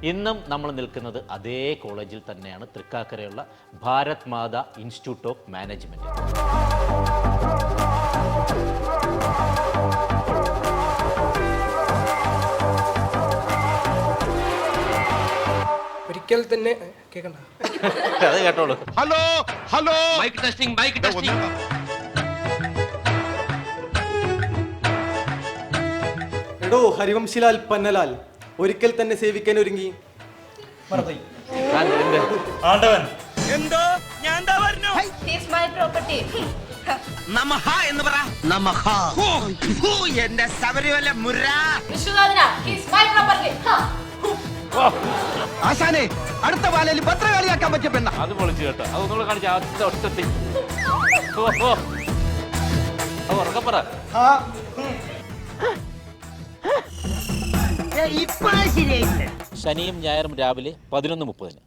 ഇന്നും നമ്മൾ നിൽക്കുന്നത് അതേ കോളേജിൽ തന്നെയാണ്, തൃക്കാക്കരയുള്ള Bharat Mata institute of management. ഒരിക്കൽ തന്നെ കേൾക്കണ്ട, അത് കേട്ടോളൂ. Hello hello, mike testing, mike testing. എടോ ഹരിവംശിലാൽ പന്നലാൽ ഒരിക്കൽ തന്നെ സേവിക്കാൻ ഒരുങ്ങി. ആണ്ടവൻ എന്തോ ഞാൻ പറഞ്ഞു. നമഹ എന്ന് പറ. നമഹ. എന്റെ ശബരിമല മുര. ആശാനെ, അടുത്ത പാലയിൽ പത്രകാളിയാക്കാൻ പറ്റിയ പെണ്ണ. അത് പൊളിച്ചു കേട്ടോ, അതൊന്നുകൂടെ കാണിച്ച ആദ്യത്തെ ഒറ്റത്തി. ഉറക്കെ പറ. ശനിയും ഞായറും രാവിലെ 11:30.